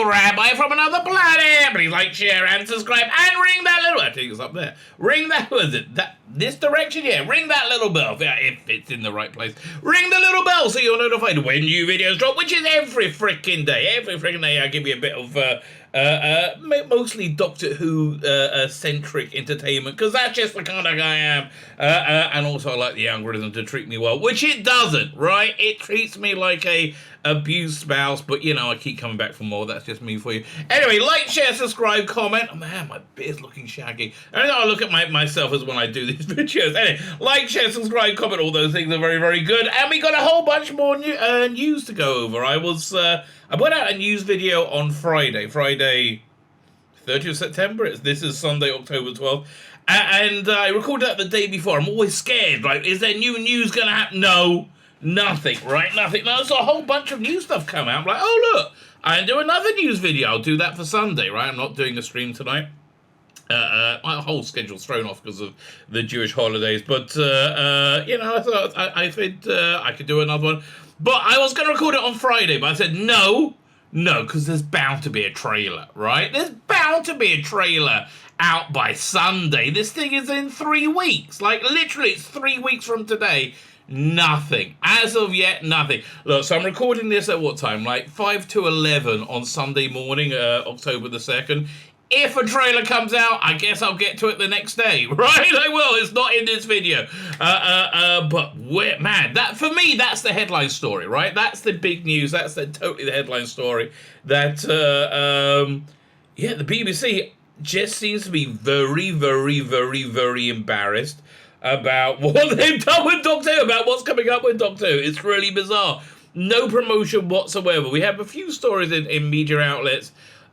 real Rabbi from another planet. Please like, share, and subscribe, and ring that little... I think it's up there. Ring that... Was it that... This direction? Yeah, ring that little bell if it's in the right place. Ring the little bell so you're notified when new videos drop, which is every freaking day. Every freaking day I give you a bit of... mostly Doctor Who centric entertainment, because that's just the kind of guy I am, and also I like the algorithm to treat me well, which it doesn't, right? It treats me like a abused spouse, but you know, I keep coming back for more. That's just me for you. Anyway, like, share, subscribe, comment. Oh man, my beard's looking shaggy. I know I look at myself as when I do these videos. Anyway, like, share, subscribe, comment, all those things are very, very good, and we got a whole bunch more news to go over. I put out a news video on Friday, 30th of September. This is Sunday, October 12th. And I recorded that the day before. I'm always scared. Like, is there new news going to happen? No, nothing, right? Nothing. No, so a whole bunch of new stuff come out. I'm like, oh, look, I can do another news video. I'll do that for Sunday, right? I'm not doing a stream tonight. My whole schedule's thrown off because of the Jewish holidays. But, you know, I thought I could do another one. But I was going to record it on Friday, but I said, no, because there's bound to be a trailer, right? There's bound to be a trailer out by Sunday. This thing is in 3 weeks. Like, literally, it's 3 weeks from today. Nothing. As of yet, nothing. Look, so I'm recording this at what time? Like 5 to 11 on Sunday morning, October the 2nd. If a trailer comes out, I guess I'll get to it the next day, right? I will. It's not in this video. But man, that for me, that's the headline story, right? That's the big news. That's totally the headline story. That yeah, the BBC just seems to be very, very, very, very embarrassed about what they've done with Doctor Who, about what's coming up with Doctor Who. It's really bizarre. No promotion whatsoever. We have a few stories in media outlets,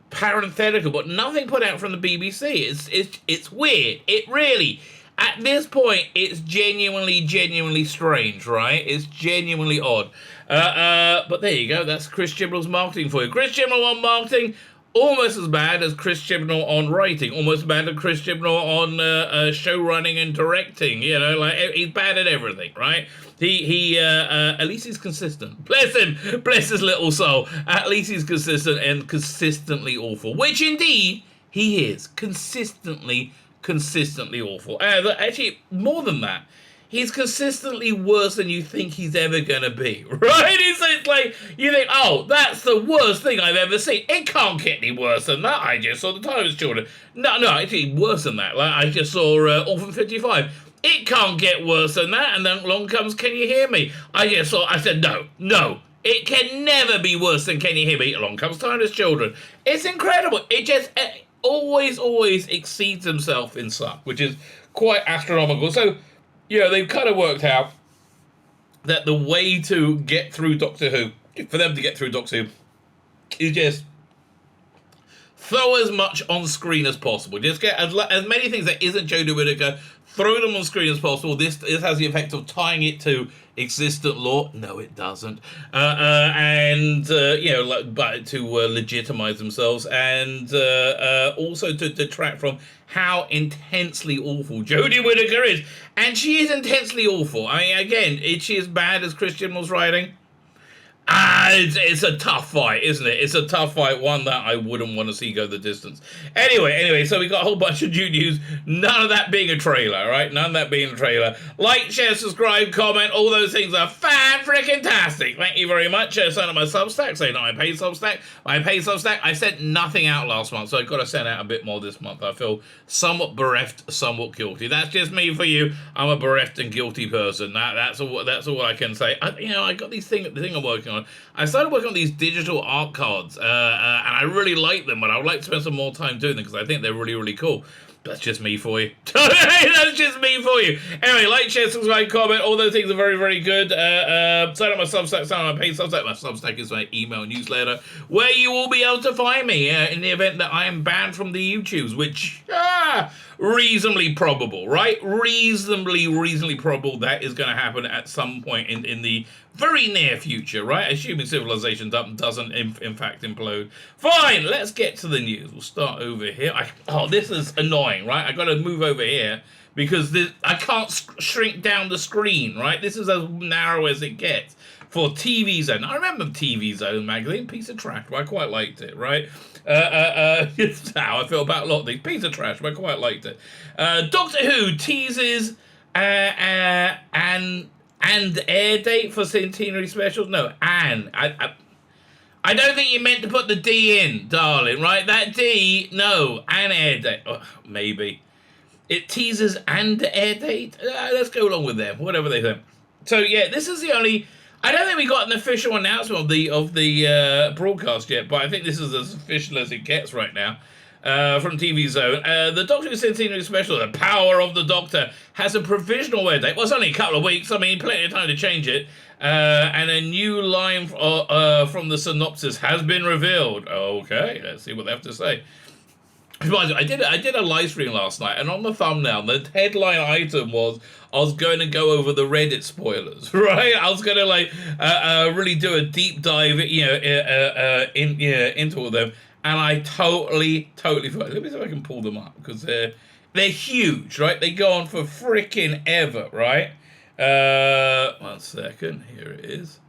parenthetical, but nothing put out from the BBC. It's weird. It really, at this point, it's genuinely strange, right? It's genuinely odd. But there you go. That's Chris Chibnall's marketing for you. Chris Chibnall on marketing, almost as bad as Chris Chibnall on writing, almost as bad as Chris Chibnall on show running and directing. You know, like, he's bad at everything, right? He at least he's consistent. Bless him, bless his little soul. At least he's consistent and consistently awful, which indeed he is. Consistently awful. Actually, more than that, he's consistently worse than you think he's ever gonna be, right? It's like, you think, oh, that's the worst thing I've ever seen. It can't get any worse than that. I just saw The Times Children. No, actually worse than that. Like, I just saw Orphan 55. It can't get worse than that. And then along comes Can You Hear Me? I said, no. It can never be worse than Can You Hear Me? Along comes Timeless Children. It's incredible. It just always exceeds himself in some, which is quite astronomical. So, you know, they've kind of worked out that the way to get through Doctor Who, for them to get through Doctor Who, is just throw as much on screen as possible. Just get as many things that isn't Jodie Whittaker, throw them on screen as possible. This has the effect of tying it to existent law. No, it doesn't. You know, but to legitimize themselves, and also to detract from how intensely awful Jodie Whittaker is. And she is intensely awful. I mean, again, is she as bad as Chris Chibnall's writing? It's a tough fight, isn't it? It's a tough fight, one that I wouldn't want to see go the distance. Anyway, so we got a whole bunch of new news, none of that being a trailer, right? None of that being a trailer. Like, share, subscribe, comment, all those things are fan-freaking-tastic. Thank you very much. Sign up my Substack, say not my paid Substack. My paid Substack, I sent nothing out last month, so I've got to send out a bit more this month. I feel somewhat bereft, somewhat guilty. That's just me for you. I'm a bereft and guilty person. That's all I can say. I got the thing I'm working on. I started working on these digital art cards, and I really like them, but I would like to spend some more time doing them because I think they're really, really cool. That's just me for you. That's just me for you. Anyway, like, share, subscribe, comment. All those things are very, very good. Sign up my Substack, sign up my paid Substack. My Substack is my email newsletter, where you will be able to find me in the event that I am banned from the YouTubes, which, reasonably probable, right? Reasonably probable that is going to happen at some point in the very near future, right? Assuming civilization doesn't in fact implode. Fine, let's get to the news. We'll start over here. This is annoying, right? I got to move over here because I can't shrink down the screen, right? This is as narrow as it gets. for TV Zone. I remember TV Zone magazine, piece of trash, but I quite liked it, right? It's how I feel about a lot of things. Piece of trash, but I quite liked it. Doctor Who teases and air date for centenary specials. No, I don't think you meant to put the D in, darling, right? That D, no, and air date. Oh, maybe. It teases and air date. Let's go along with them, whatever they think. So yeah, this is the only. I don't think we got an official announcement of the broadcast yet, but I think this is as official as it gets right now from TV Zone. The Doctor Who Centenary Special, The Power of the Doctor, has a provisional air date. Well, it's only a couple of weeks. I mean, plenty of time to change it. And a new line from the synopsis has been revealed. Okay, let's see what they have to say. I did a live stream last night, and on the thumbnail, the headline item was I was going to go over the Reddit spoilers, right? I was going to really do a deep dive, into all of them, and I totally forgot. Let me see if I can pull them up because they're huge, right? They go on for freaking ever, right? 1 second. Here it is.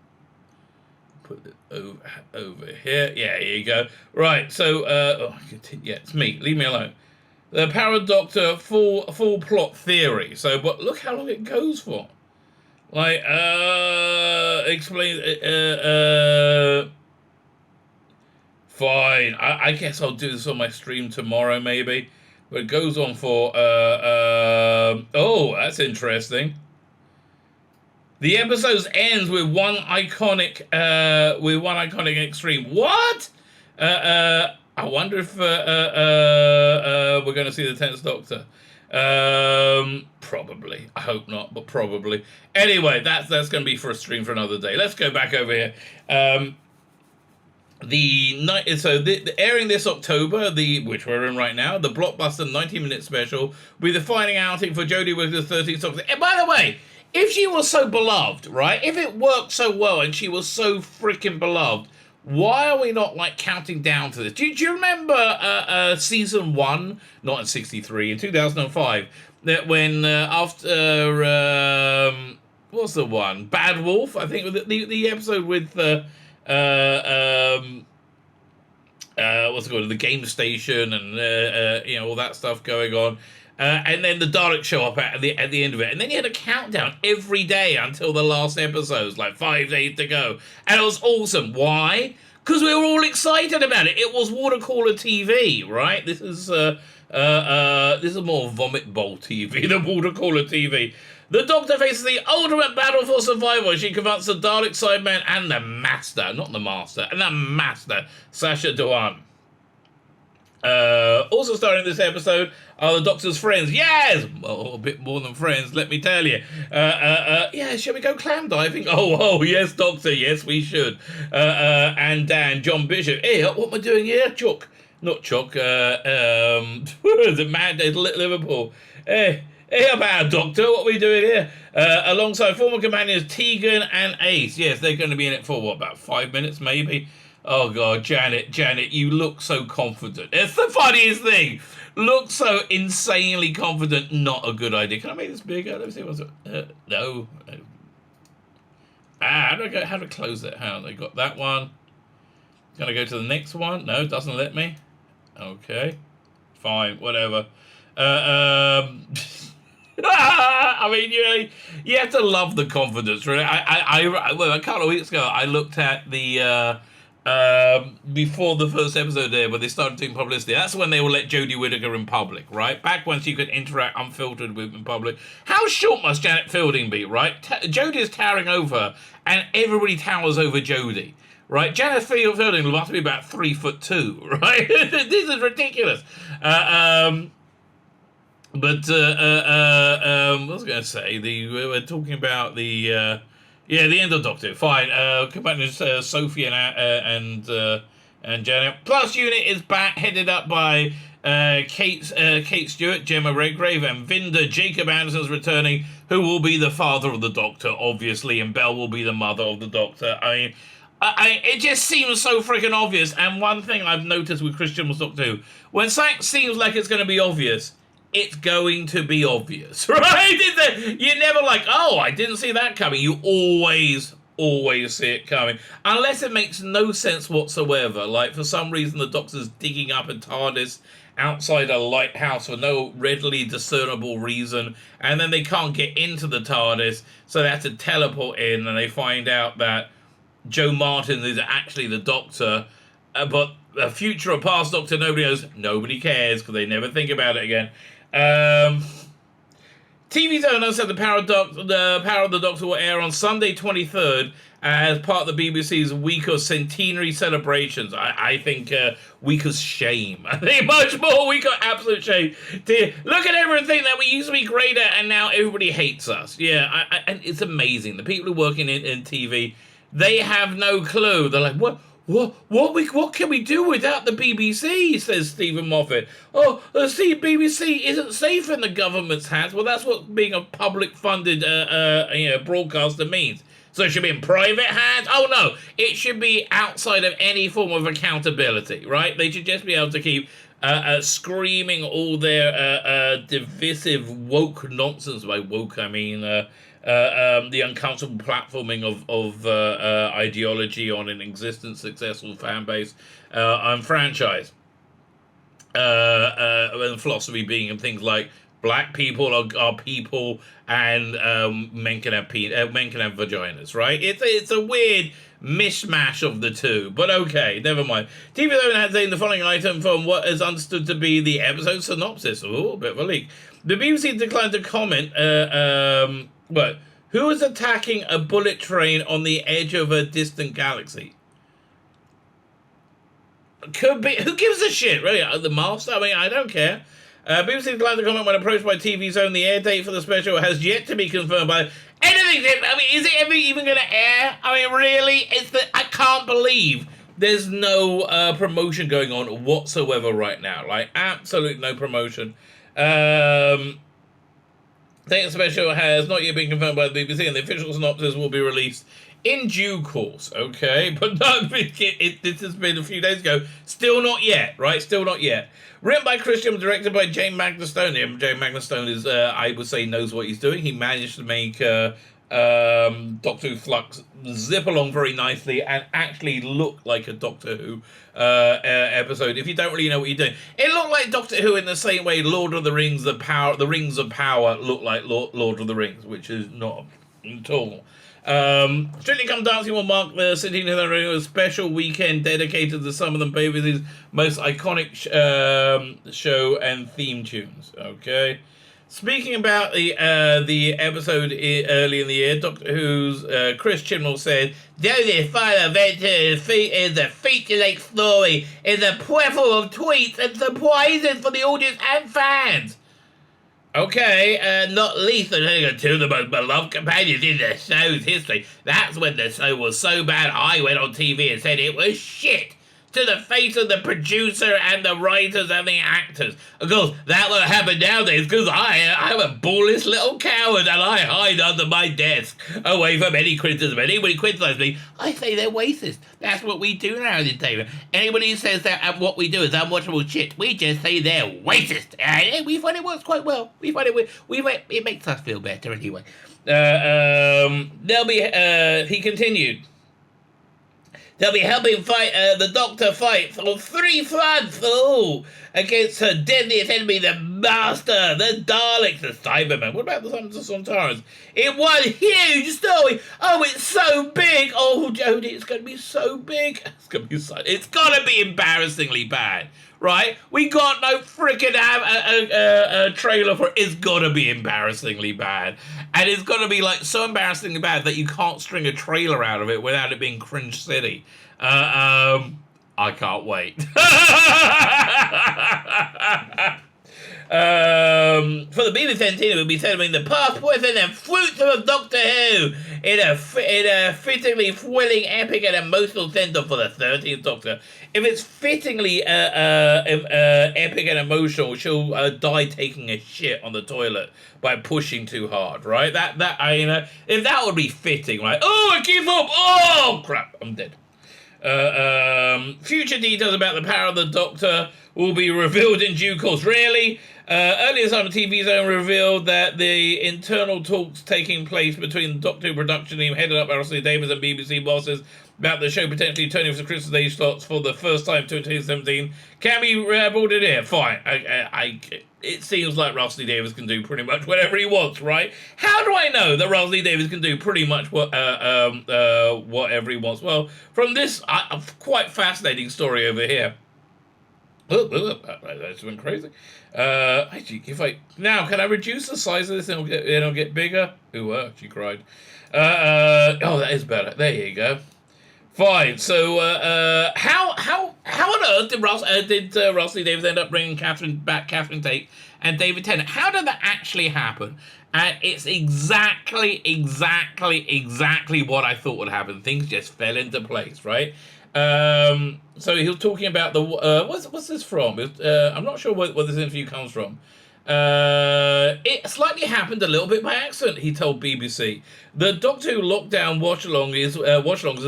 Put it over here. Yeah, here you go. Right, so, yeah, it's me. Leave me alone. The Power Doctor full plot theory. So, but look how long it goes for. Like, explain, fine. I guess I'll do this on my stream tomorrow, maybe. But it goes on for, oh, that's interesting. The episode ends with one iconic extreme. What? I wonder if we're going to see the 10th Doctor. Probably. I hope not, but probably. Anyway, that's going to be for a stream for another day. Let's go back over here. The airing this October, which we're in right now, the blockbuster 90-minute special with the finding outing for Jodie with the 13th Doctor. And by the way, if she was so beloved, right? If it worked so well and she was so freaking beloved, why are we not like counting down to this? Do you remember season 1, not in 63, in 2005, that when after what's the one? Bad Wolf, I think the episode with what's it called? The game station and all that stuff going on. And then the Daleks show up at the end of it. And then you had a countdown every day until the last episodes, like 5 days to go. And it was awesome. Why? Because we were all excited about it. It was water cooler TV, right? This is more vomit bowl TV than water cooler TV. The Doctor faces the ultimate battle for survival as she confronts the Dalek Sideman and the Master, not the Master, and the Master, Sacha Dhawan. Also starring in this episode are the Doctor's friends. Yes! Well, a bit more than friends, let me tell you. Yeah, shall we go clam diving? Oh, yes, Doctor, yes, we should. And Dan, John Bishop. Hey, what am I doing here? Chuck. Not Chuck. The Mad at Liverpool. Hey, about Doctor, what are we doing here? Alongside former companions Tegan and Ace. Yes, they're going to be in it for, what, about 5 minutes, maybe? Oh, God, Janet, you look so confident. It's the funniest thing. Look so insanely confident, not a good idea. Can I make this bigger? Let me see what's no. How to close it? How I got that one. Can I go to the next one? No, it doesn't let me. Okay. Fine, whatever. I mean, you have to love the confidence, really. Well, a couple of weeks ago, I looked at the before the first episode there, where they started doing publicity. That's when they will let Jodie Whittaker in public, right? Back when she could interact unfiltered with in public. How short must Janet Fielding be, right? Jodie is towering over, and everybody towers over Jodie, right? Janet Fielding must be about 3'2", right? This is ridiculous. What was I going to say? We're talking about the end of Doctor. Fine. Companions Sophie and Janet. Plus Unit is back, headed up by Kate Stewart, Gemma Redgrave, and Vinda. Jacob Anderson's returning, who will be the father of the Doctor, obviously, and Belle will be the mother of the Doctor. I mean, it just seems so freaking obvious. And one thing I've noticed with Christian was Doctor Who, when something seems like it's going to be obvious, it's going to be obvious, right? You're never like, oh, I didn't see that coming. You always always see it coming. Unless it makes no sense whatsoever. Like, for some reason, the Doctor's digging up a TARDIS outside a lighthouse for no readily discernible reason, and then they can't get into the TARDIS, so they have to teleport in, and they find out that Joe Martin is actually the Doctor, but a future or past Doctor, nobody knows. Nobody cares, because they never think about it again. TV Zone said the Power of the Doctor will air on Sunday 23rd as part of the BBC's Week of Centenary celebrations. I think Week of Shame. I think much more Week of absolute shame. Look at everything that we used to be great at and now everybody hates us. Yeah, and it's amazing. The people who work in TV, they have no clue. They're like, what can we do without the BBC, says Stephen Moffat. Oh, see, BBC isn't safe in the government's hands. Well, that's what being a public-funded broadcaster means. So it should be in private hands? Oh, no. It should be outside of any form of accountability, right? They should just be able to keep screaming all their divisive woke nonsense. By woke, I mean the uncountable platforming of ideology on an existent successful fan base and franchise. And philosophy being things like black people are people, and men can have vaginas, right? It's a weird mishmash of the two, but okay, never mind. TV Zone has in the following item from what is understood to be the episode synopsis. Oh, a bit of a leak. The BBC declined to comment. But who is attacking a bullet train on the edge of a distant galaxy? Could be. Who gives a shit, really? The Master? I mean, I don't care. BBC declined to comment when approached by TV Zone. The air date for the special has yet to be confirmed by anything. I mean, is it ever even going to air? I mean, really? I can't believe there's no promotion going on whatsoever right now. Like, absolutely no promotion. The special has not yet been confirmed by the BBC, and the official synopsis will be released in due course, okay? But no, this has been a few days ago. Still not yet, right? Still not yet. Written by Christian, directed by Jane Magnustone. Jane Magnustone is, I would say, knows what he's doing. He managed to make Doctor Who Flux zip along very nicely and actually look like a Doctor Who episode. If you don't really know what you're doing, it looked like Doctor Who in the same way Lord of the Rings, the Rings of Power look like Lord of the Rings, which is not at all. Strictly Come Dancing will mark the Centennial of a special weekend dedicated to some of the BBC's most iconic show and theme tunes. Okay. Speaking about the episode early in the year, Doctor Who's Chris Chibnall said, "Jodie final adventure is a feature-length story, is a plethora of tweets and surprises for the audience and fans." Okay, not least two of the most beloved companions in the show's history. That's when the show was so bad I went on TV and said it was shit to the face of the producer and the writers and the actors. Of course, that won't happen nowadays because I'm a bullish little coward and I hide under my desk away from any criticism. Anybody criticizes me, I say they're racist. That's what we do now in entertainment. Anybody who says that what we do is unwatchable shit, we just say they're racist. And we find it works quite well. It makes us feel better anyway. He continued. They'll be helping fight the Doctor fight on 3 fronts against her deadliest enemy, the Master, the Daleks, the Cybermen. What about the Sontarans? In one huge story. Oh, it's so big. Oh, Jodie, it's going to be so big. It's got to be embarrassingly bad, right? We got no freaking a trailer for it. It's got to be embarrassingly bad. And it's got to be like so embarrassingly bad that you can't string a trailer out of it without it being cringe city. I can't wait. For the BBC Centennial, we'll be celebrating the past, present, and fruits of Doctor Who in a fittingly thrilling, epic, and emotional send-off for the 13th Doctor. If it's fittingly epic and emotional, she'll die taking a shit on the toilet by pushing too hard, right? If that would be fitting, right? Oh, I give up! Oh, crap, I'm dead. Future details about the power of the Doctor will be revealed in due course. Really? Earlier on, the TV Zone revealed that the internal talks taking place between the Doctor Who production team headed up by Russell Davies and BBC bosses about the show potentially turning for the Christmas Day slots for the first time in 2017 can be boarded here. Fine. It seems like Russell Davies can do pretty much whatever he wants, right? How do I know that Russell Davies can do pretty much whatever he wants? Well, from this quite fascinating story over here. That's been crazy. Actually, can I reduce the size of this and it'll get bigger? Ooh, she cried. That is better. There you go. Fine. So, how on earth did Russell Davies end up bringing Catherine Tate and David Tennant? How did that actually happen? And it's exactly what I thought would happen. Things just fell into place, right? So he was talking about the what's this from? I'm not sure where this interview comes from. It slightly happened a little bit by accident, he told BBC. The Doctor Who lockdown watch-alongs is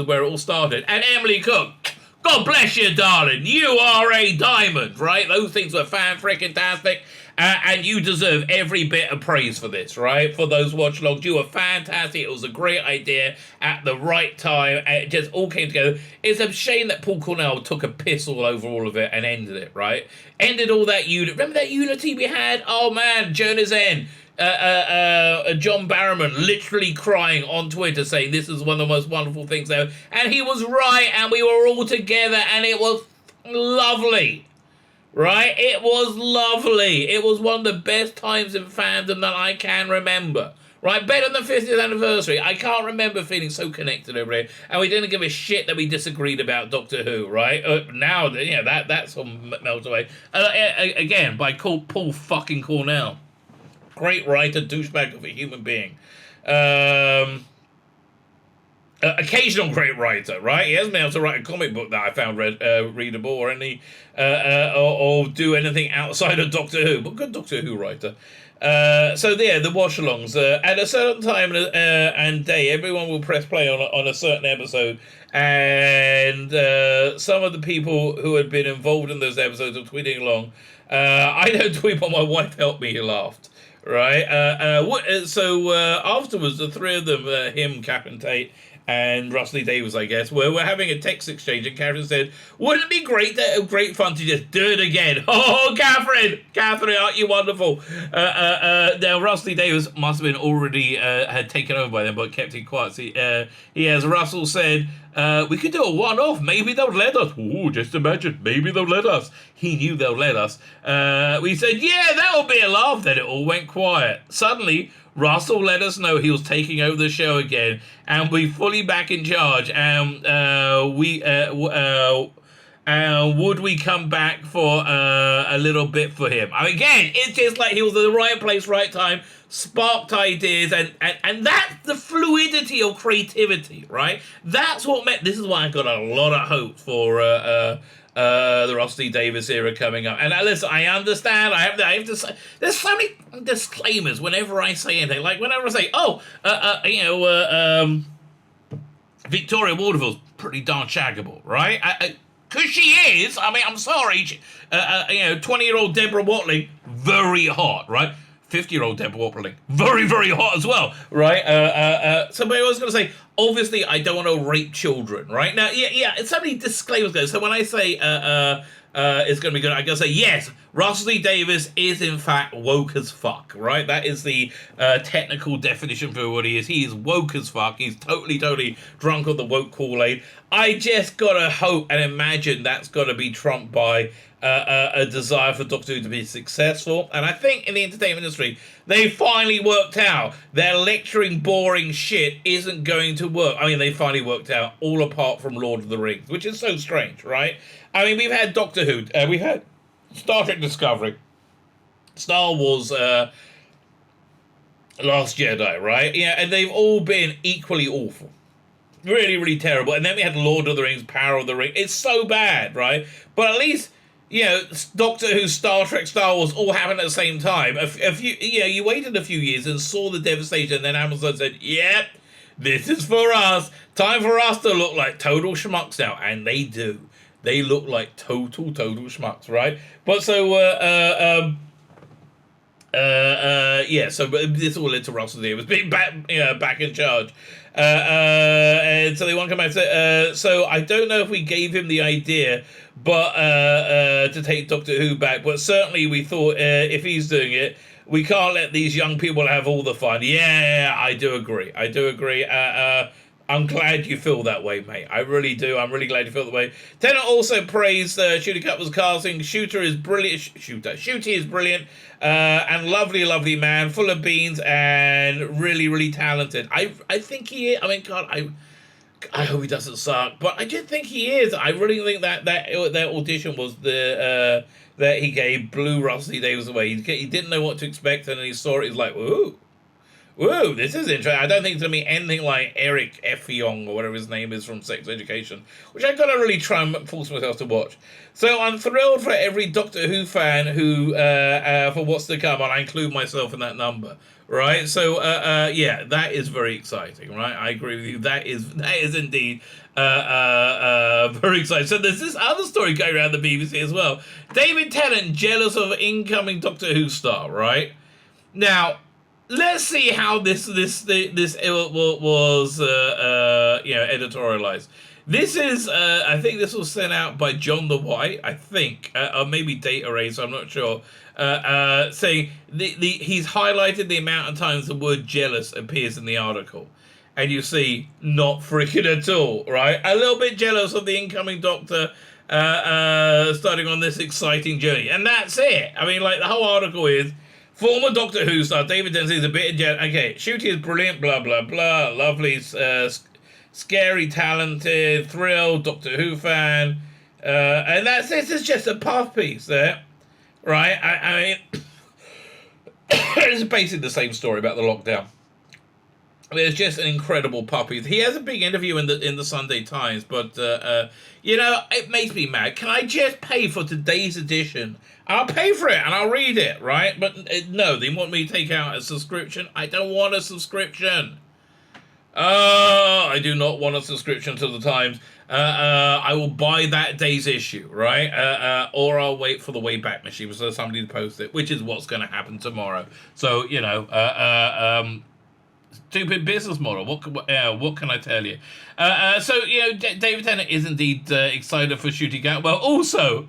where it all started. And Emily Cook, God bless you, darling. You are a diamond, right? Those things were fan-freaking-tastic. And you deserve every bit of praise for this, right? For those watch-alongs. You were fantastic. It was a great idea at the right time. It just all came together. It's a shame that Paul Cornell took a piss all over all of it and ended it, right? Ended all that unity. Remember that unity we had? Oh, man, Journey's End. John Barrowman literally crying on Twitter saying this is one of the most wonderful things ever. And he was right, and we were all together, and it was lovely. Right? It was lovely. It was one of the best times in fandom that I can remember. Right? Better than the 50th anniversary. I can't remember feeling so connected over here. And we didn't give a shit that we disagreed about Doctor Who, right? Now, that's all melted away. Again, by Paul fucking Cornell. Great writer, douchebag of a human being. Occasional great writer, right? He hasn't been able to write a comic book that I found readable or any or do anything outside of Doctor Who, but good Doctor Who writer. The wash-alongs. At a certain time and day, everyone will press play on a certain episode, and some of the people who had been involved in those episodes are tweeting along. I don't tweet, but my wife helped me. He laughed. Right. Afterwards, the three of them, him, Catherine Tate, and Russell Davies, I guess, we're having a text exchange, and Catherine said, "Wouldn't it be great fun to just do it again?" Oh, Catherine, aren't you wonderful? Now Russell Davies must have been already had taken over by then, but kept it quiet. See, as Russell said, we could do a one-off. Maybe they'll let us. Ooh, just imagine. Maybe they'll let us. He knew they'll let us. We said, yeah, that'll be a laugh. Then it all went quiet. Suddenly, Russell let us know he was taking over the show again, and we fully back in charge. And would we come back for a little bit for him? And again, it's just like he was in the right place, right time, sparked ideas, and that's the fluidity of creativity, right? That's what meant. This is why I got a lot of hope for the Russell Davies era coming up. And listen, I understand. I have to say, there's so many disclaimers whenever I say anything. Like whenever I say, Victoria Waterfield's pretty darn shaggable, right? Because she is. I mean, I'm sorry. 20-year-old Deborah Watling, very hot, right? 50-year-old Deborah Watling, very, very hot as well, right? Somebody was going to say, obviously, I don't want to rape children, right? Now, so many disclaimers go. So when I say it's going to be good, I'm going to say, yes, Russell Davies is, in fact, woke as fuck, right? That is the technical definition for what he is. He is woke as fuck. He's totally drunk on the woke Kool-Aid. I just got to hope and imagine that's got to be trumped by a desire for Doctor Who to be successful. And I think in the entertainment industry, they finally worked out their lecturing boring shit isn't going to work. I mean, they finally worked out, all apart from Lord of the Rings, which is so strange, right? I mean, we've had Doctor Who, we've had Star Trek Discovery, Star Wars, Last Jedi, right? Yeah, and they've all been equally awful. Really, really terrible. And then we had Lord of the Rings, Power of the Ring. It's so bad, right? But at least, Doctor Who, Star Trek, Star Wars all happened at the same time. You waited a few years and saw the devastation, and then Amazon said, yep, this is for us. Time for us to look like total schmucks now. And they do. They look like total schmucks, right? But so, So this all led to Russell Deere was being back in charge. And so they want to come out. So I don't know if we gave him the idea, but to take Doctor Who back. But certainly we thought if he's doing it, we can't let these young people have all the fun. Yeah, I do agree. I'm glad you feel that way, mate. I really do. I'm really glad you feel that way. Tennant also praised Shooty Cutler's casting. Shooty is brilliant. And lovely man, full of beans and really, really talented. I think he is. I mean, God, I hope he doesn't suck, but I just think he is. I really think that audition was that he gave blew Rusty Davies away. He didn't know what to expect, and then he saw it. He's like, whoa, this is interesting. I don't think it's going to be anything like Eric Effiong or whatever his name is from Sex Education, which I've got to really try and force myself to watch. So I'm thrilled for every Doctor Who fan who for what's to come, and I include myself in that number, right? So that is very exciting, right? I agree with you. That is indeed very exciting. So there's this other story going around the BBC as well. David Tennant jealous of incoming Doctor Who star, right? Now, let's see how this was editorialized. This is I think this was sent out by John the White, I think, or maybe Data Array, so I'm not sure. Saying he's highlighted the amount of times the word jealous appears in the article, and you see not freaking at all, right? A little bit jealous of the incoming Doctor starting on this exciting journey, and that's it. I mean, like, the whole article is. Former Doctor Who star David Tennant is a bit of okay, Shooty is brilliant, blah, blah, blah, lovely, scary, talented, thrilled, Doctor Who fan, and this is just a puff piece there, right? I mean, it's basically the same story about the lockdown. It's just an incredible puppy. He has a big interview in the Sunday Times, but it makes me mad. Can I just pay for today's edition? I'll pay for it and I'll read it, right? But no, they want me to take out a subscription. I don't want a subscription. I do not want a subscription to the Times. I will buy that day's issue, right? Or I'll wait for the way back machine so somebody to post it, which is what's going to happen tomorrow. So stupid business model. What can I tell you? David Tennant is indeed excited for Shooty Gat. Well, also,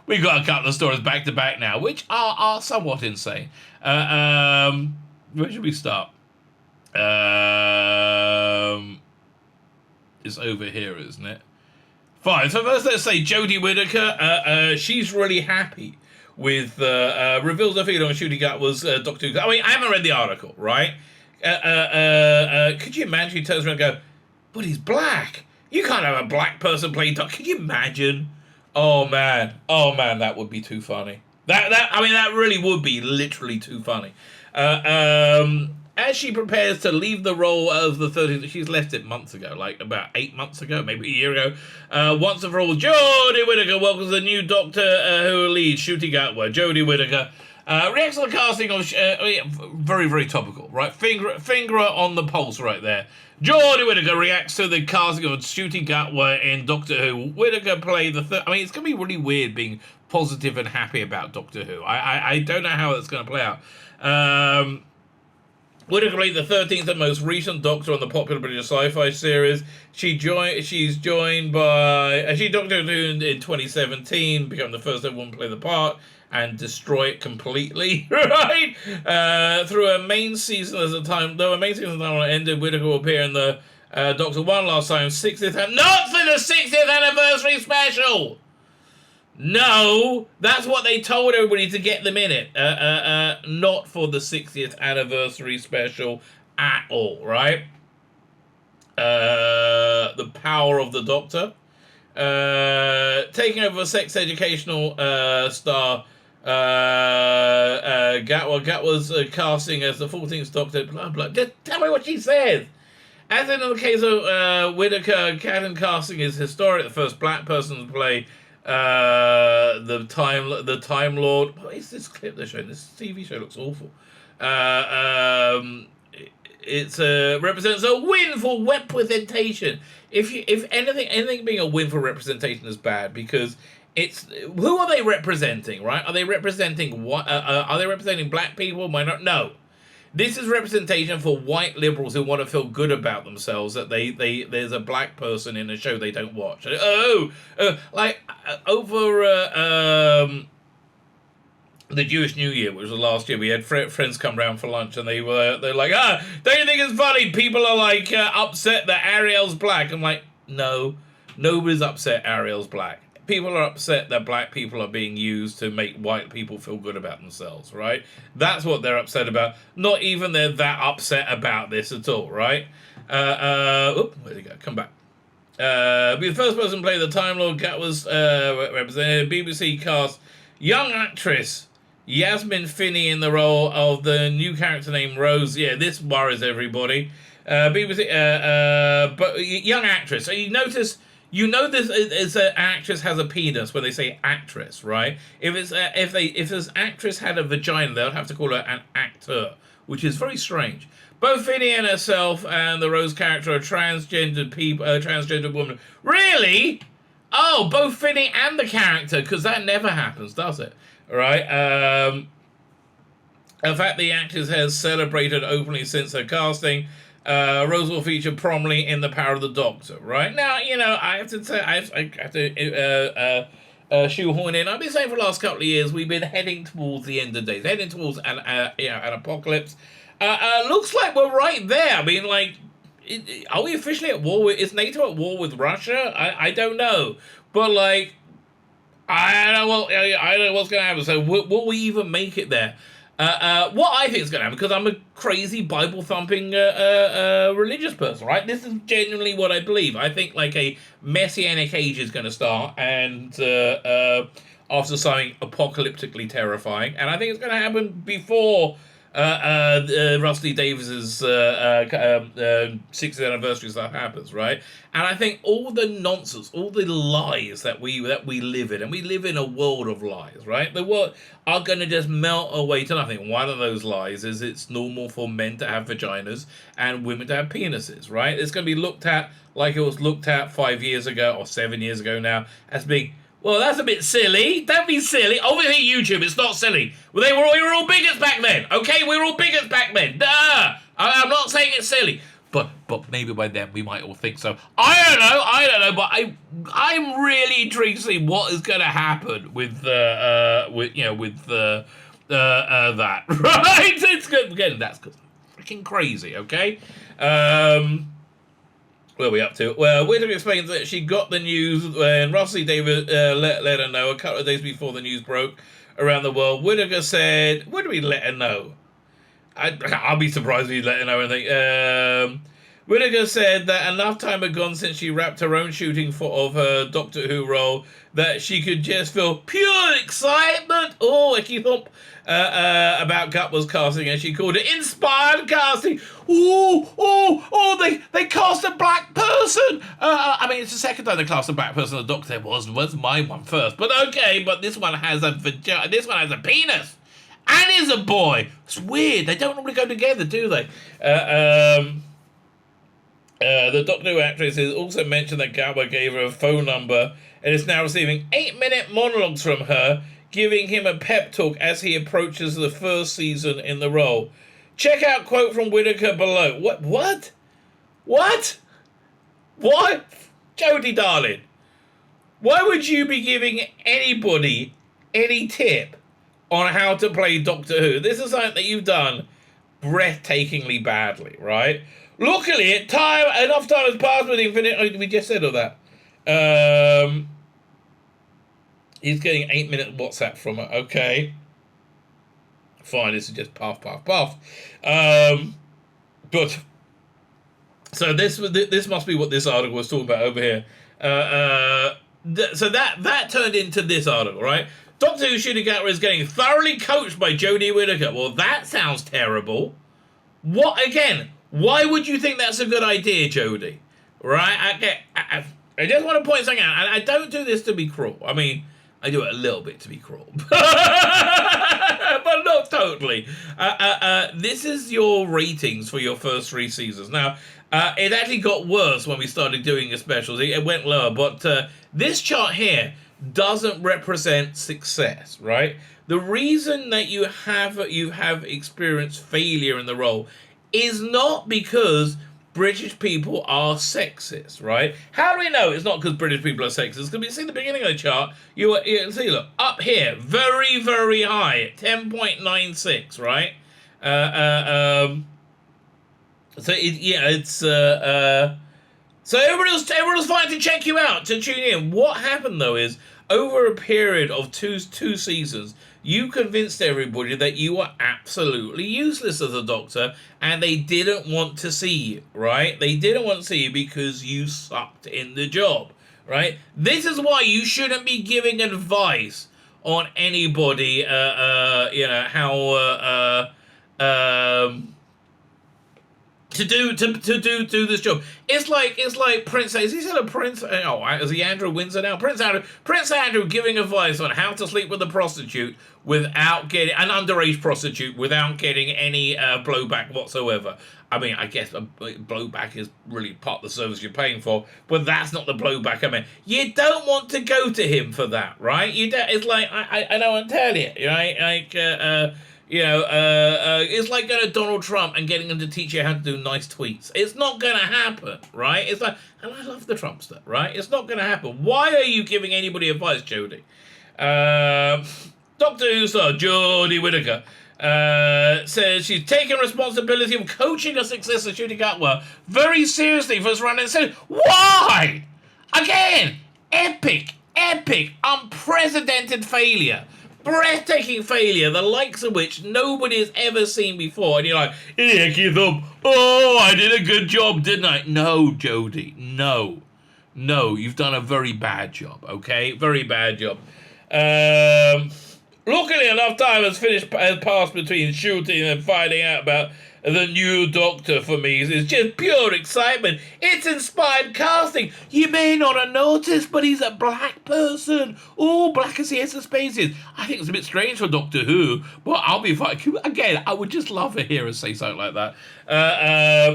we got a couple of stories back to back now, which are somewhat insane. Where should we start? It's over here, isn't it? Fine. So first, let's say Jodie Whittaker. She's really happy with reveals her feeling on Shooty Gut was Doctor Who. I mean, I haven't read the article, right? Could you imagine he turns around and go, but he's black. You can't have a black person play Doctor. Could you imagine? Oh man, that would be too funny. That really would be literally too funny. As she prepares to leave the role of the 13th, she's left it months ago, like about 8 months ago, maybe a year ago. Once and for all, Jodie Whittaker welcomes the new Doctor who leads Shooty Gatwa. Jodie Whittaker reacts to the casting of very, very topical, right? Finger on the pulse right there. Jodie Whittaker reacts to the casting of Shooty Gatwa in Doctor Who. Whittaker played the third. I mean, it's going to be really weird being positive and happy about Doctor Who. I don't know how it's going to play out. Whittaker played the 13th and most recent Doctor on the popular British sci-fi series. She's joined by... she Doctor Who in 2017, became the first ever woman to play the part, and destroy it completely, right? Through a main season as a time... Though a main season time ended, Whittaker will appear in the Doctor one last time, 60th... Not for the 60th anniversary special! No, that's what they told everybody to get them in it. Not for the 60th anniversary special at all, right? The power of the Doctor. Taking over sex educational star Gatwa's casting as the 14th Doctor, blah, blah. Just tell me what she says. As in the case of Whittaker, casting is historic. The first black person to play the Time Lord. What is this clip they're showing? This TV show looks awful. It represents a win for representation. If anything being a win for representation is bad, because it's who are they representing, right? Are they representing what? Are they representing black people? No. This is representation for white liberals who want to feel good about themselves that there's a black person in a show they don't watch. Over the Jewish New Year, which was last year, we had friends come round for lunch, and they're like, don't you think it's funny? People are like upset that Ariel's black. I'm like, no, nobody's upset Ariel's black. People are upset that black people are being used to make white people feel good about themselves, right? That's what they're upset about. Not even they're that upset about this at all, right? Where'd he go? Come back. Be the first person to play the Time Lord. That was represented. BBC cast young actress Yasmin Finney in the role of the new character named Rose. Yeah, this worries everybody. BBC, but young actress. So you notice. You know this is an actress has a penis when they say actress, right? If this actress had a vagina, they'll have to call her an actor, which is very strange. Both Finney and herself and the Rose character are transgender woman. Really? Oh, both Finney and the character, because that never happens, does it? All right. In fact, the actress has celebrated openly since her casting. Rose will feature prominently in The Power of the Doctor, right? Now, I have to say, I have to shoehorn in. I've been saying for the last couple of years, we've been heading towards the end of days, heading towards an apocalypse. Looks like we're right there. I mean, are we officially at war is NATO at war with Russia? I don't know. But, I don't know what's going to happen. So, will we even make it there? What I think is going to happen, because I'm a crazy Bible-thumping religious person, right? This is genuinely what I believe. I think a messianic age is going to start, and after something apocalyptically terrifying, and I think it's going to happen before Rusty Davies' 60th anniversary stuff happens, right? And I think all the nonsense, all the lies that we live in, and we live in a world of lies, right? The world are going to just melt away to nothing. One of those lies is it's normal for men to have vaginas and women to have penises, right? It's going to be looked at like it was looked at 5 years ago or 7 years ago now as being, well, that's a bit silly. Don't be silly. Obviously, YouTube, it's not silly. Well, we were all bigots back then, okay? We were all bigots back then. Duh! I'm not saying it's silly. But maybe by then we might all think so. I don't know. But I'm really intrigued to see what is going to happen with that, right? It's good. Again, that's freaking crazy. Okay. Where are we up to? Well, Whittaker explains that she got the news when Rusty David let her know a couple of days before the news broke around the world. Whittaker said, "When do we let her know?" I'll be surprised if we let her know anything. Whittaker said that enough time had gone since she wrapped her own shooting of her Doctor Who role that she could just feel pure excitement. Oh, icky thump. About Gutwell's casting, and she called it inspired casting. They cast a black person. I mean, it's the second time they cast a black person. The Doctor was my one first, but okay. But this one has a vagina. This one has a penis, and is a boy. It's weird. They don't normally go together, do they? The Doctor Who actress has also mentioned that Gutwell gave her a phone number and is now receiving 8-minute monologues from her, giving him a pep talk as he approaches the first season in the role. Check out quote from Whittaker below. What? Jodie, darling, why would you be giving anybody any tip on how to play Doctor Who? This is something that you've done breathtakingly badly, right? Luckily, enough time has passed with Infinite. Oh, we just said all that. He's getting 8-minute WhatsApp from her. Okay. Fine, this is just puff. But so this must be what this article was talking about over here. So that turned into this article, right? Doctor Who shooting Gatler is getting thoroughly coached by Jodie Whittaker. Well, that sounds terrible. What again? Why would you think that's a good idea, Jodie? Right? I just want to point something out. I don't do this to be cruel. I mean, I do it a little bit to be cruel. But not totally. This is your ratings for your first 3 seasons. Now, it actually got worse when we started doing the specials. It went lower. But this chart here doesn't represent success, right? The reason that you have experienced failure in the role is not because British people are sexist, right? How do we know it's not because British people are sexist? Because we see the beginning of the chart, you see, look, up here, very, very high, 10.96, right? So everyone was fighting to check you out, to tune in. What happened though is, over a period of two seasons, you convinced everybody that you were absolutely useless as a doctor, and they didn't want to see you, right? They didn't want to see you because you sucked in the job, right? This is why you shouldn't be giving advice on anybody, to do this job. It's like Prince. Is he still a prince? Oh, is he Andrew Windsor now? Prince Andrew giving advice on how to sleep with a prostitute without getting an underage prostitute without getting any blowback whatsoever. I mean, I guess blowback is really part of the service you're paying for, but that's not the blowback I mean. You don't want to go to him for that, right? You don't. It's like I don't want to tell you, right? Like. It's like going to Donald Trump and getting him to teach you how to do nice tweets. It's not going to happen, right? It's like, and I love the Trumpster, right? It's not going to happen. Why are you giving anybody advice, Jodie? Doctor Who star Jodie Whittaker says she's taking responsibility of coaching a successor, Ncuti Gatwa, very seriously for his run and said, why? Again, epic, unprecedented failure. Breathtaking failure, the likes of which nobody has ever seen before. And you're like, yeah, keep up. Oh, I did a good job, didn't I? No, Jodie, no. You've done a very bad job, okay? Very bad job. Luckily, enough time has passed between shooting and finding out about the new Doctor for me. It's just pure excitement. It's inspired casting. You may not have noticed, but he's a black person. Oh, black as the Ace of Spaces. I think it's a bit strange for Doctor Who, but I'll be fine. Again, I would just love to hear her say something like that.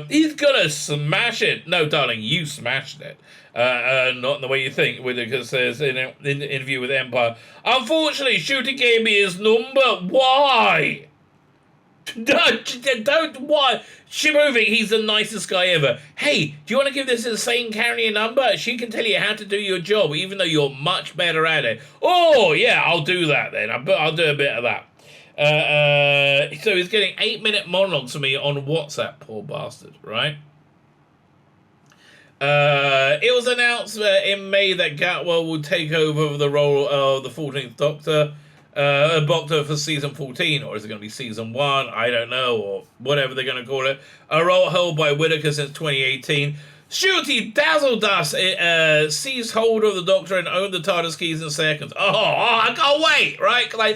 He's gonna smash it. No, darling, you smashed it. Not in the way you think, Whittaker says in an interview with Empire. Unfortunately, Shooter gave me his number. Why? Don't, why? Shimovik, he's the nicest guy ever. Hey, do you want to give this insane Karney a number? She can tell you how to do your job, even though you're much better at it. Oh, yeah, I'll do that then. I'll do a bit of that. So he's getting 8-minute monologues from me on WhatsApp, poor bastard, right? It was announced in May that Gatwell will take over the role of the 14th Doctor. Doctor for season 14, or is it going to be season 1? I don't know, or whatever they're going to call it. A role held by Whittaker since 2018. Ncuti dazzled us, seized hold of the Doctor and owned the TARDIS keys in seconds. Oh, I can't wait, right? Because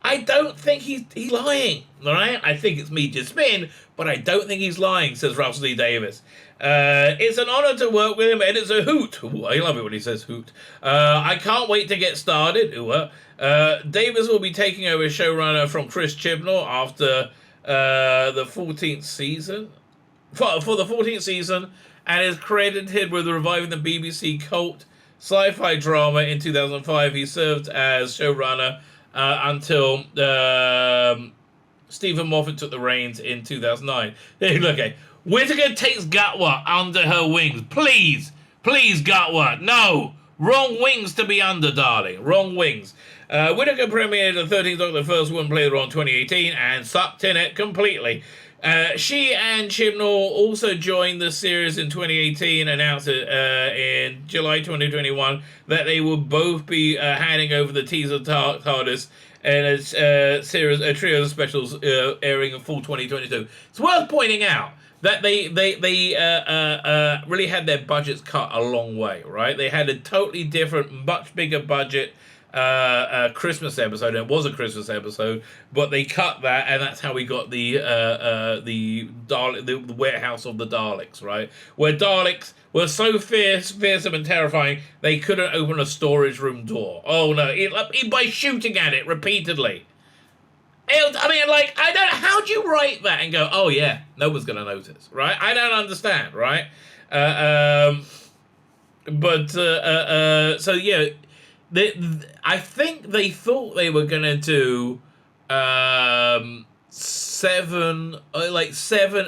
I don't think he's lying, all right? I think it's media spin, but I don't think he's lying, says Russell D. Davies. It's an honor to work with him, and it's a hoot. Ooh, I love it when he says hoot. I can't wait to get started. Davies will be taking over showrunner from Chris Chibnall after the 14th season. For the 14th season, and is credited with reviving the BBC cult sci-fi drama in 2005. He served as showrunner until Stephen Moffat took the reins in 2009. Okay. Whittaker takes Gatwa under her wings. Please, Gatwa. No. Wrong wings to be under, darling. Wrong wings. Whittaker premiered the 13th Doctor, the first woman played the role in 2018, and sucked in it completely. She and Chibnall also joined the series in 2018, announced it in July 2021 that they will both be handing over the teaser TARDIS and a trio of specials airing in fall 2022. It's worth pointing out that they really had their budgets cut a long way, right? They had a totally different, much bigger budget Christmas episode. It was a Christmas episode, but they cut that, and that's how we got the warehouse of the Daleks, right? Where Daleks were so fearsome and terrifying, they couldn't open a storage room door. Oh no! By shooting at it repeatedly. How do you write that and go, oh yeah, no one's going to notice, right? I don't understand, right? So yeah, I think they thought they were gonna do 7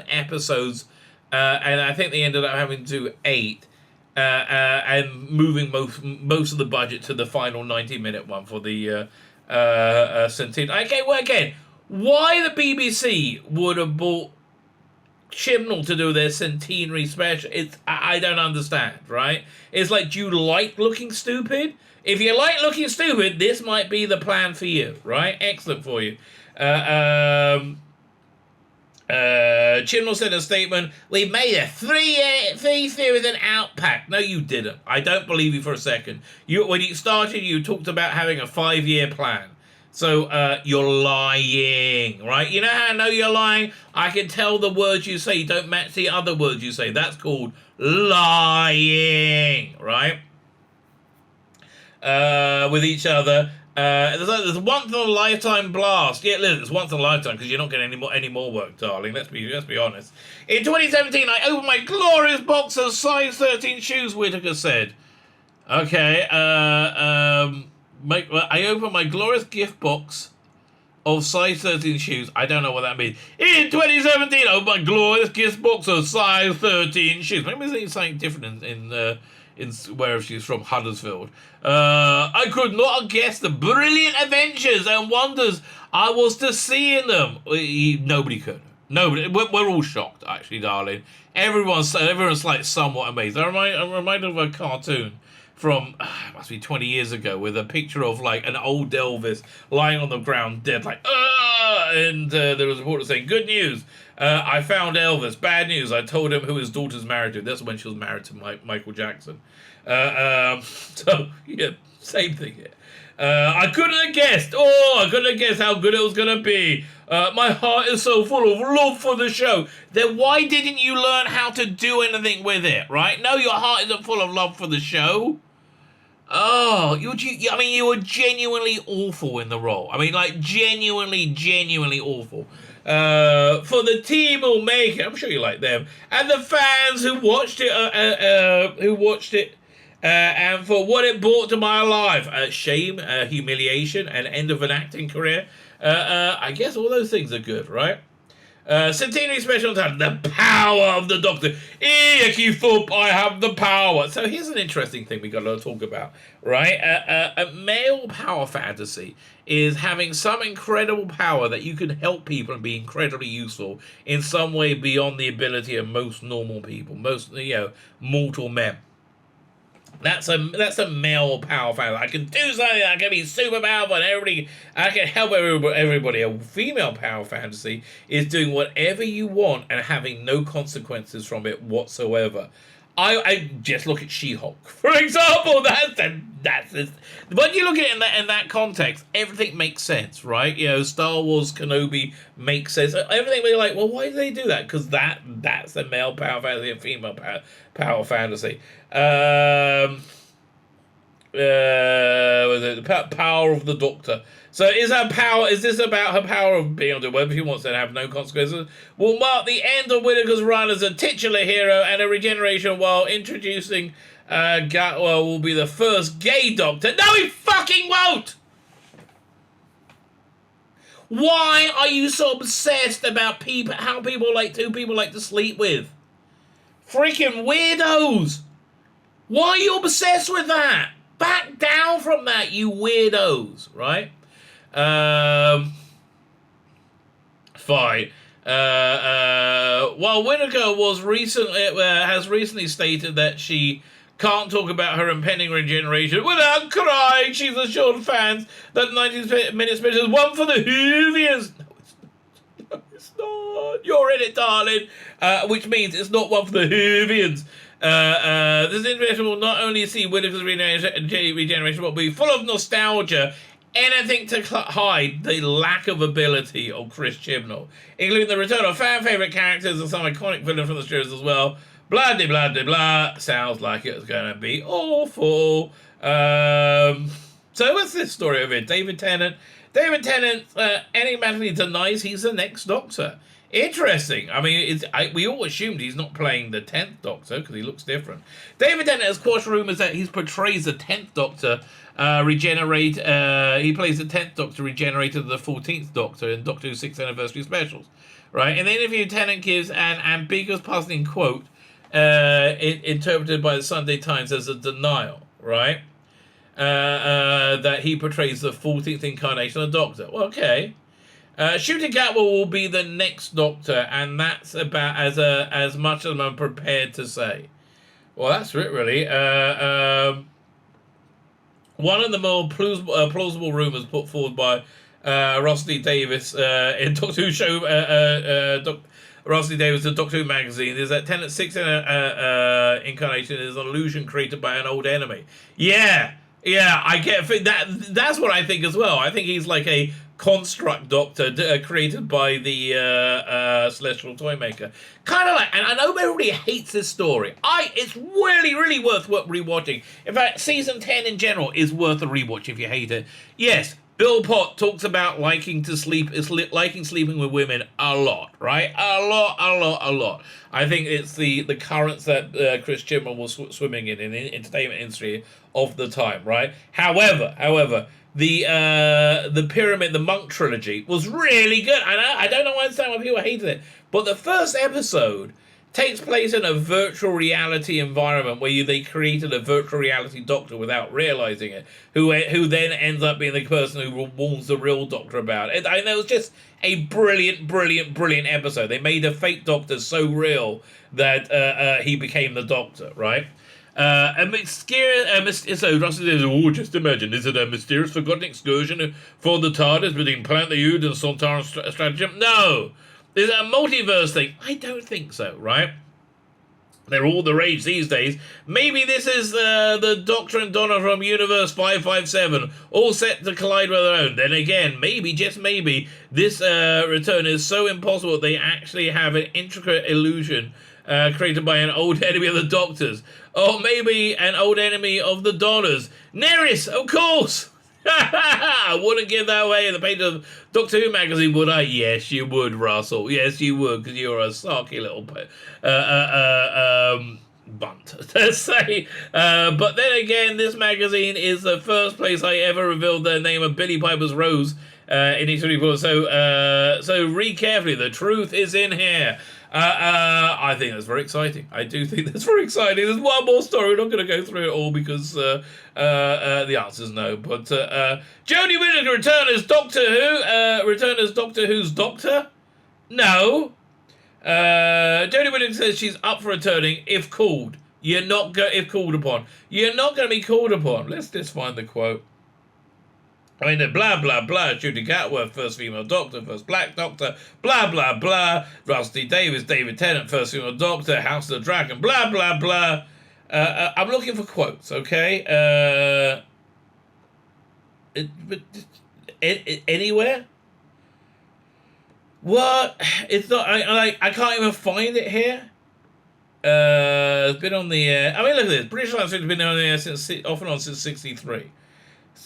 episodes, and I think they ended up having to do 8. And moving most of the budget to the final 90-minute one for the centenary. Okay, well, again, why the BBC would have bought Chibnall to do their centenary special, I don't understand, right? It's like, do you like looking stupid? If you like looking stupid, this might be the plan for you, right? Excellent for you. Chibnall said in a statement, "We made a three series an outpack." No, you didn't. I don't believe you for a second. When you started, you talked about having a 5-year plan. So you're lying, right? You know how I know you're lying? I can tell the words you say don't match the other words you say. That's called lying, right? With each other. There's once in a lifetime blast. Yeah, listen, it's once in a lifetime because you're not getting any more work, darling. Let's be honest. In 2017, I opened my glorious box of size 13 shoes, Whitaker said. Okay, I opened my glorious gift box of size 13 shoes. I don't know what that means. In 2017, I opened my glorious gift box of size 13 shoes. Maybe it's something different in wherever she's from, Huddersfield. I could not have guessed the brilliant adventures and wonders I was to see in them. Nobody could. Nobody. We're all shocked, actually, darling. Everyone's like somewhat amazed. I'm reminded of a cartoon from, it must be 20 years ago, with a picture of like an old Elvis lying on the ground dead, like, and there was a reporter saying, "Good news, I found Elvis. Bad news, I told him who his daughter's married to." That's when she was married to Michael Jackson. So, yeah, same thing here. I couldn't have guessed. I couldn't have guessed how good it was going to be. My heart is so full of love for the show. Then why didn't you learn how to do anything with it, right? No, your heart isn't full of love for the show. Oh, you were genuinely awful in the role. I mean, like, genuinely awful. For the team who'll make it, I'm sure you like them, and the fans who watched it, and for what it brought to my life, shame, humiliation, and end of an acting career. I guess all those things are good, right? Centenary special time, the power of the Doctor. Icky Thump, I have the power. So here's an interesting thing we got to talk about, right? A male power fantasy is having some incredible power that you can help people and be incredibly useful in some way beyond the ability of most normal people, most mortal men. That's a male power fantasy. I can do something. I can be super powerful, and I can help everybody. A female power fantasy is doing whatever you want and having no consequences from it whatsoever. I just look at She-Hulk, for example. That's it. When you look at it in that context, everything makes sense, right? Star Wars Kenobi makes sense. Everything we're like, well, why do they do that? Because that's a male power fantasy and female power fantasy. The power of the Doctor. So is this about her power of being able to do whatever she wants and have no consequences? Will mark the end of Whittaker's run as a titular hero and a regeneration while introducing Gatwell will be the first gay Doctor. No, he fucking won't! Why are you so obsessed about how people like to sleep with? Freaking weirdos! Why are you obsessed with that? Back down from that, you weirdos, right? Fine. While Whittaker has recently stated that she can't talk about her impending regeneration without crying, she's assured fans that 90-minute special is one for the Whovians. No, it's not. You're in it, darling. Which means it's not one for the Whovians. This information will not only see Whittaker's regeneration, but will be full of nostalgia. Anything to hide the lack of ability of Chris Chibnall, including the return of fan-favourite characters and some iconic villains from the series as well. Blah, de blah, de blah. Sounds like it's going to be awful. So what's this story of it? David Tennant enigmatically denies he's the next Doctor. Interesting. I mean, we all assumed he's not playing the 10th Doctor because he looks different. David Tennant has quashed rumours that he portrays the 10th Doctor he plays the 10th Doctor regenerated the 14th Doctor in Doctor Who's 6th anniversary specials. Right? In the interview, Tennant gives an ambiguous passing quote interpreted by the Sunday Times as a denial, right? That he portrays the 14th incarnation of the Doctor. Well, okay. Shooting Gatwa will be the next Doctor, and that's about as much as I'm prepared to say. Well, that's it, really. One of the more plausible rumours put forward by Rosalie Davies in Doctor Who show, Rosalie Davies of Doctor Who magazine, is that Tennant's sixth incarnation is an illusion created by an old enemy. Yeah, I get that. That's what I think as well. I think he's like a construct Doctor created by the Celestial Toymaker. Kind of like, and I know everybody hates this story. It's really worth rewatching. In fact, season 10 in general is worth a rewatch if you hate it. Yes, Bill Pott talks about liking sleeping with women a lot, right? A lot. I think it's the currents that Chris Chibnall was swimming in the entertainment industry of the time, right? However, the Pyramid, the Monk trilogy was really good. I don't know why people hated it, but the first episode takes place in a virtual reality environment where they created a virtual reality Doctor without realizing it, who then ends up being the person who warns the real Doctor about it. And it was just a brilliant episode. They made a fake Doctor so real that he became the Doctor, right? So Russell says, just imagine, is it a mysterious forgotten excursion for the TARDIS between Planet the Ood and Sontaran Stratagem? No! Is it a multiverse thing? I don't think so, right? They're all the rage these days. Maybe this is the Doctor and Donna from Universe 557, all set to collide with their own. Then again, maybe, just maybe, this return is so impossible they actually have an intricate illusion created by an old enemy of the Doctor's. Or maybe an old enemy of the Donners. Neris, of course! I wouldn't give that away in the page of Doctor Who magazine, would I? Yes, you would, Russell. Yes, you would, because you're a sarky little bunt, to say. But then again, this magazine is the first place I ever revealed the name of Billy Piper's Rose in each report. So read carefully. The truth is in here. I think that's very exciting. I do think that's very exciting. There's one more story. We're not going to go through it all because the answer's no. But Jodie Whittaker return as Doctor Who. Return as Doctor Who's Doctor? No. Jodie Whittaker says she's up for returning if called. If called upon. You're not going to be called upon. Let's just find the quote. I mean, blah, blah, blah, Judy Gatworth, first female Doctor, first black Doctor, blah, blah, blah, Rusty Davies, David Tennant, first female Doctor, House of the Dragon, blah, blah, blah. I'm looking for quotes, okay? Anywhere? What? It's not, I can't even find it here. It's been on the air. I mean, look at this. British Lions has been on the air off and on since 1963.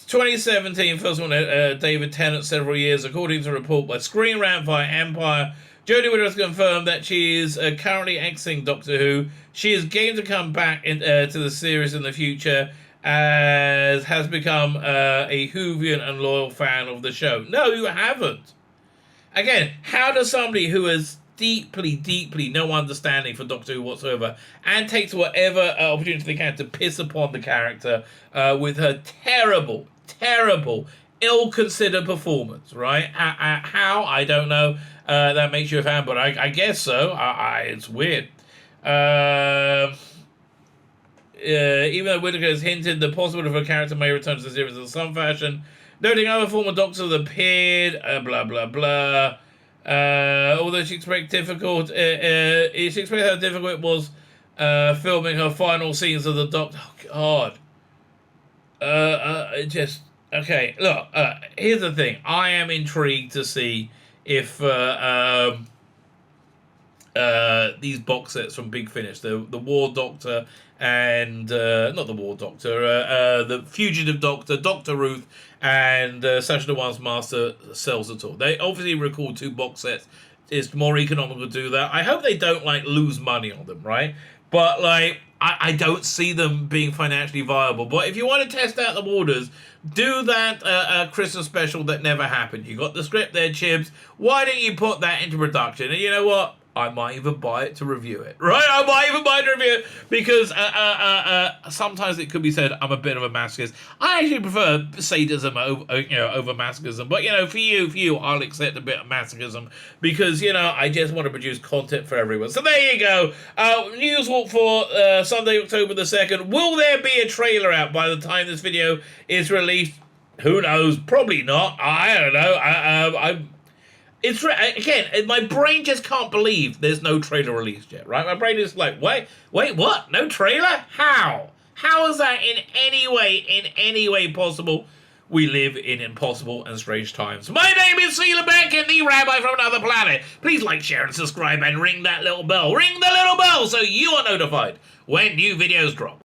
2017, first one, David Tennant, several years, according to a report by Screen Rant via Empire. Jodie Whittaker has confirmed that she is currently exiting Doctor Who. She is game to come back to the series in the future, as has become a Whovian and loyal fan of the show. No, you haven't. Again, how does somebody who has deeply no understanding for Doctor Who whatsoever and takes whatever opportunity they can to piss upon the character with her terrible, ill-considered performance, right? How? I don't know. That makes you a fan, but I guess so. It's weird. Even though Whittaker has hinted the possibility of a character may return to the series in some fashion, noting other former Doctors have appeared, blah, blah, blah. Although she expressed how difficult it was filming her final scenes of the Doctor. Oh, God. Okay, look, here's the thing. I am intrigued to see if these box sets from Big Finish, the War Doctor and, not the War Doctor, the Fugitive Doctor, Dr. Ruth, and Sasha the Once Master sells at all. They obviously record 2 box sets. it's more economical to do that. I hope they don't like lose money on them, right? But like I don't see them being financially viable. But if you want to test out the waters, do that Christmas special that never happened. You got the script there, Chibs. Why don't you put that into production? And you know what? I might even buy it to review it, right? I might even buy it to review it because sometimes it could be said I'm a bit of a masochist. I actually prefer sadism over masochism, but for you, I'll accept a bit of masochism because I just want to produce content for everyone. So there you go. News Walk for Sunday, October the 2nd. Will there be a trailer out by the time this video is released? Who knows? Probably not. I don't know. It's again, my brain just can't believe there's no trailer released yet, right? My brain is like, wait, what? No trailer? How? How is that in any way possible? We live in impossible and strange times. My name is Tzvi Lebetkin, the Rabbi from another planet. Please like, share, and subscribe, and ring that little bell. Ring the little bell so you are notified when new videos drop.